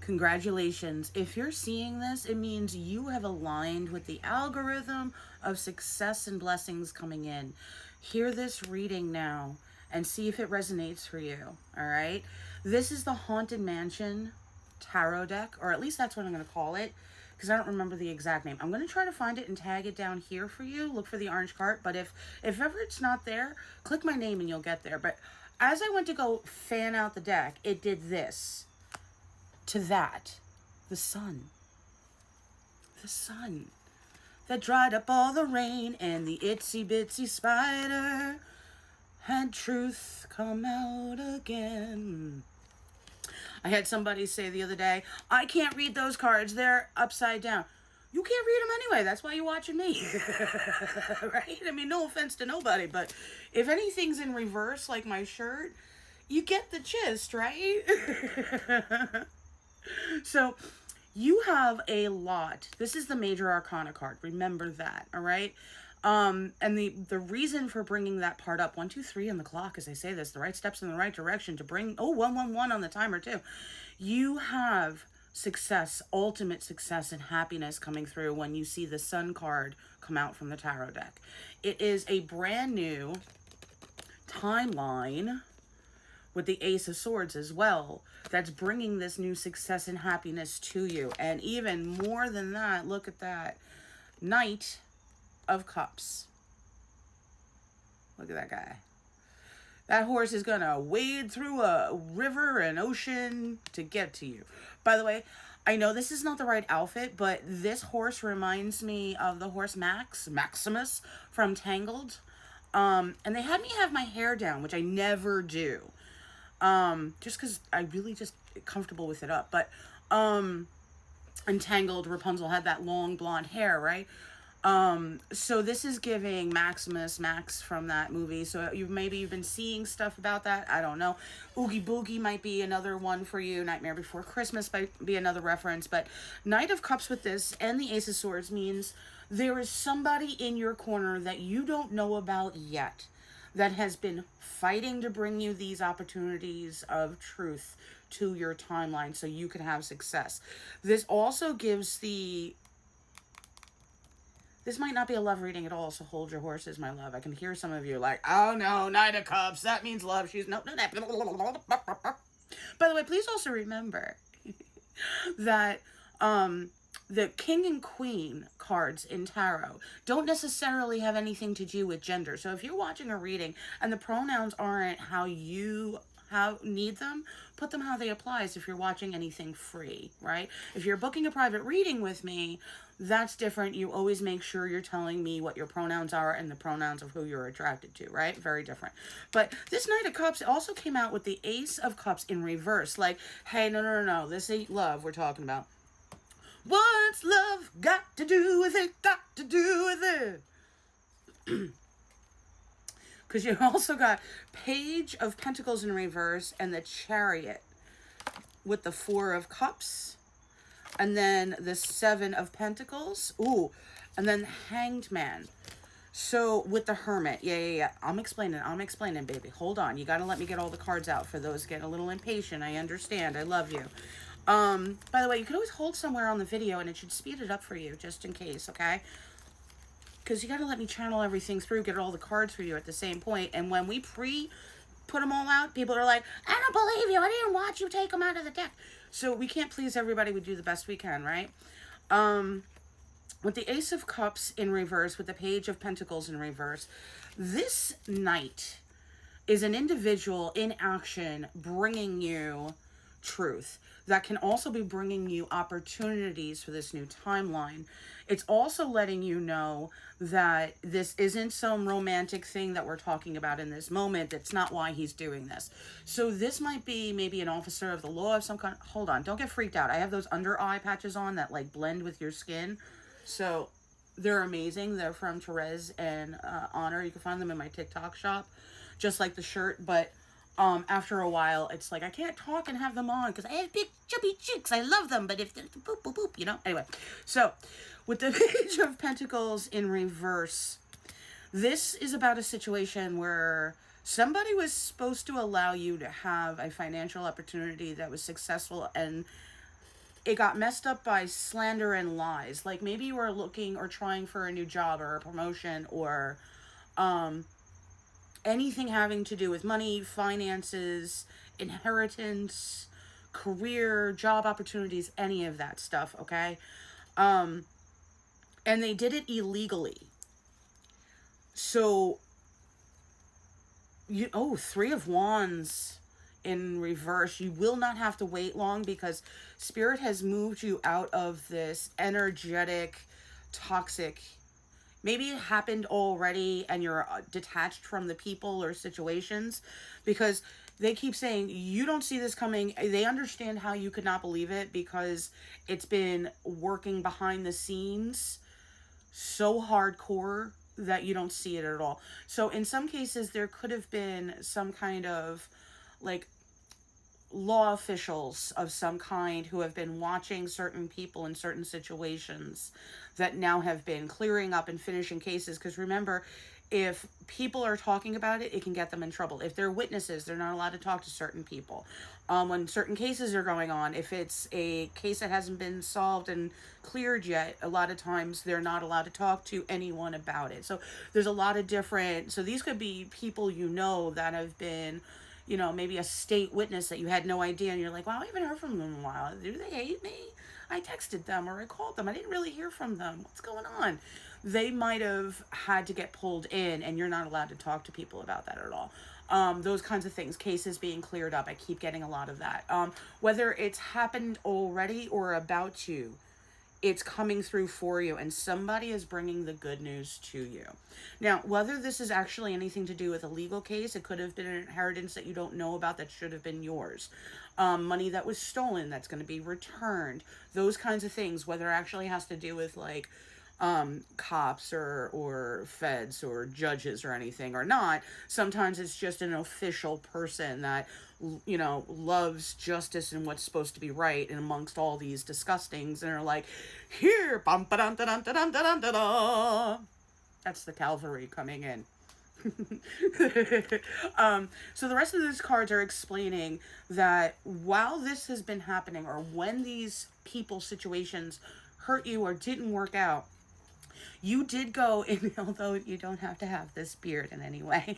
Congratulations. If you're seeing this, it means you have aligned with the algorithm of success and blessings coming in. Hear this reading now and see if it resonates for you. All right. This is the Haunted Mansion Tarot deck, or at least that's what I'm going to call it, because I don't remember the exact name. I'm going to try to find it and tag it down here for you. Look for the orange cart. But if ever it's not there, click my name and you'll get there. But as I went to go fan out the deck, it did this. To that, the sun that dried up all the rain, and the itsy bitsy spider had truth come out again. I had somebody say the other day, I can't read those cards, they're upside down. You can't read them anyway, that's why you're watching me. Right? I mean, no offense to nobody, but if anything's in reverse, like my shirt, you get the gist, right? So you have a lot. This is the major arcana card. Remember that. All right. And the reason for bringing that part up, 1, 2, 3 on the clock, as I say this, the right steps in the right direction to bring, 111 on the timer too. You have success, ultimate success and happiness coming through when you see the sun card come out from the tarot deck. It is a brand new timeline with the Ace of Swords as well, that's bringing this new success and happiness to you. And even more than that, look at that. Knight of Cups. Look at that guy. That horse is going to wade through a river and ocean to get to you. By the way, I know this is not the right outfit, but this horse reminds me of the horse Maximus from Tangled. And they had me have my hair down, which I never do. Just because I really just comfortable with it up. But Entangled, Rapunzel had that long blonde hair, right? So this is giving Max from that movie. So you've been seeing stuff about that. I don't know. Oogie Boogie might be another one for you. Nightmare Before Christmas might be another reference. But Knight of Cups with this and the Ace of Swords means there is somebody in your corner that you don't know about yet, that has been fighting to bring you these opportunities of truth to your timeline so you can have success. This also gives this might not be a love reading at all, so hold your horses, my love. I can hear some of you like, oh no, Knight of Cups, that means love. She's no. By the way, please also remember that the King and Queen cards in tarot don't necessarily have anything to do with gender. So if you're watching a reading and the pronouns aren't how you need them, put them how they apply as if you're watching anything free, right? If you're booking a private reading with me, that's different. You always make sure you're telling me what your pronouns are and the pronouns of who you're attracted to, right? Very different. But this Knight of Cups also came out with the Ace of Cups in reverse. Like, hey, no. This ain't love we're talking about. What's love got to do with it? Got to do with it. Because you also got Page of Pentacles in reverse and the Chariot with the 4 of Cups. And then the 7 of Pentacles. Ooh. And then Hanged Man. So with the Hermit. Yeah. I'm explaining, baby. Hold on. You got to let me get all the cards out for those getting a little impatient. I understand. I love you. By the way, you can always hold somewhere on the video and it should speed it up for you just in case, okay? Because you got to let me channel everything through, get all the cards for you at the same point. And when we put them all out, people are like, I don't believe you. I didn't watch you take them out of the deck. So we can't please everybody. We do the best we can, right? With the Ace of Cups in reverse, with the Page of Pentacles in reverse, this Knight is an individual in action bringing you truth that can also be bringing you opportunities for this new timeline. It's also letting you know that this isn't some romantic thing that we're talking about in this moment. That's not why he's doing this. So this might be maybe an officer of the law of some kind. Hold on, don't get freaked out. I have those under eye patches on that like blend with your skin. So they're amazing. They're from Therese and Honor. You can find them in my TikTok shop, just like the shirt. But after a while, it's like I can't talk and have them on because I have big chubby cheeks. I love them, but if they're boop boop boop, you know. Anyway, so with the Page of Pentacles in reverse, this is about a situation where somebody was supposed to allow you to have a financial opportunity that was successful and it got messed up by slander and lies. Like maybe you were looking or trying for a new job or a promotion or anything having to do with money, finances, inheritance, career, job opportunities, any of that stuff, okay? And they did it illegally. So, Three of Wands in reverse. You will not have to wait long because Spirit has moved you out of this energetic, toxic. Maybe it happened already and you're detached from the people or situations, because they keep saying you don't see this coming. They understand how you could not believe it because it's been working behind the scenes so hardcore that you don't see it at all. So in some cases, there could have been some kind of like law officials of some kind who have been watching certain people in certain situations that now have been clearing up and finishing cases. Because remember, if people are talking about it, it can get them in trouble. If they're witnesses, they're not allowed to talk to certain people. When certain cases are going on, if it's a case that hasn't been solved and cleared yet, a lot of times they're not allowed to talk to anyone about it. So there's a lot of different, so these could be people you know that have been, you know, maybe a state witness that you had no idea, and you're like, wow, I haven't heard from them in a while. Do they hate me? I texted them or I called them. I didn't really hear from them. What's going on? They might have had to get pulled in, and you're not allowed to talk to people about that at all. Those kinds of things, cases being cleared up. I keep getting a lot of that. Whether it's happened already or about to, it's coming through for you, and somebody is bringing the good news to you. Now, whether this is actually anything to do with a legal case, it could have been an inheritance that you don't know about that should have been yours. Money that was stolen that's going to be returned. Those kinds of things, whether it actually has to do with like cops or feds or judges or anything or not. Sometimes it's just an official person that, you know, loves justice and what's supposed to be right, and amongst all these disgustings, and are like, here, bum ba dum da dum da dum da dum da da. That's the cavalry coming in. So the rest of these cards are explaining that while this has been happening, or when these people situations hurt you or didn't work out, you did go in, although you don't have to have this beard in any way,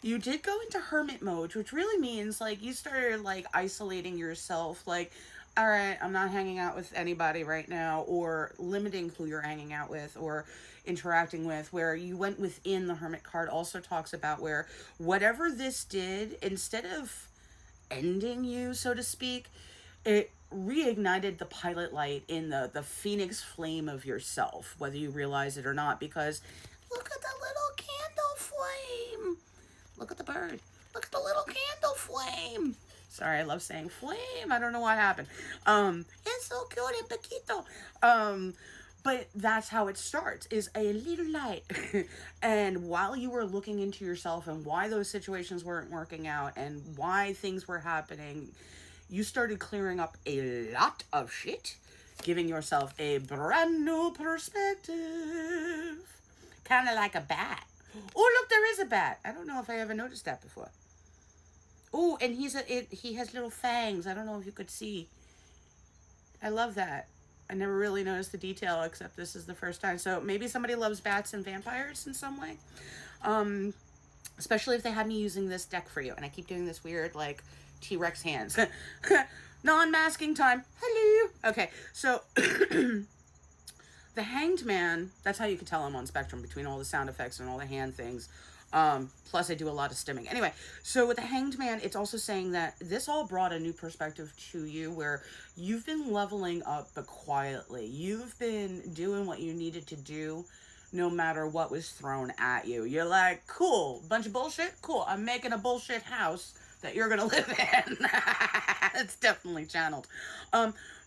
you did go into hermit mode, which really means like you started like isolating yourself, like, all right, I'm not hanging out with anybody right now, or limiting who you're hanging out with or interacting with. Where you went within, the hermit card also talks about where whatever this did, instead of ending you, so to speak, it reignited the pilot light in the phoenix flame of yourself, whether you realize it or not, because look at the little candle flame. Look at the bird. Look at the little candle flame. Sorry, I love saying flame. I don't know what happened. It's so cute and paquito. But that's how it starts, is a little light. And while you were looking into yourself and why those situations weren't working out and why things were happening, you started clearing up a lot of shit, giving yourself a brand new perspective. Kind of like a bat. Oh, look, there is a bat. I don't know if I ever noticed that before. Oh, and he has little fangs. I don't know if you could see. I love that. I never really noticed the detail, except this is the first time. So maybe somebody loves bats and vampires in some way. Especially if they had me using this deck for you. And I keep doing this weird, like, T-Rex hands. Non-masking time. Hello. Okay, so the Hanged Man, that's how you can tell I'm on spectrum between all the sound effects and all the hand things. Plus I do a lot of stimming. Anyway, so with the Hanged Man, it's also saying that this all brought a new perspective to you, where you've been leveling up, but quietly. You've been doing what you needed to do, no matter what was thrown at you. You're like, cool, bunch of bullshit? Cool, I'm making a bullshit house that you're gonna live in. It's definitely channeled.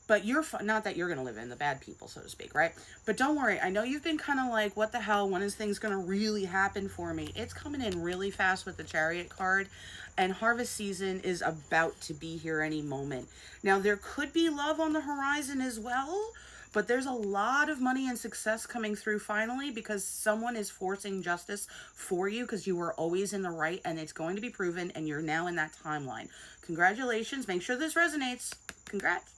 But you're not that you're gonna live in, the bad people, so to speak, right? But don't worry, I know you've been kind of like, what the hell, when is things gonna really happen for me? It's coming in really fast with the Chariot card, and harvest season is about to be here any moment. Now, there could be love on the horizon as well, but there's a lot of money and success coming through finally, because someone is forcing justice for you, because you were always in the right, and it's going to be proven, and you're now in that timeline. Congratulations. Make sure this resonates. Congrats.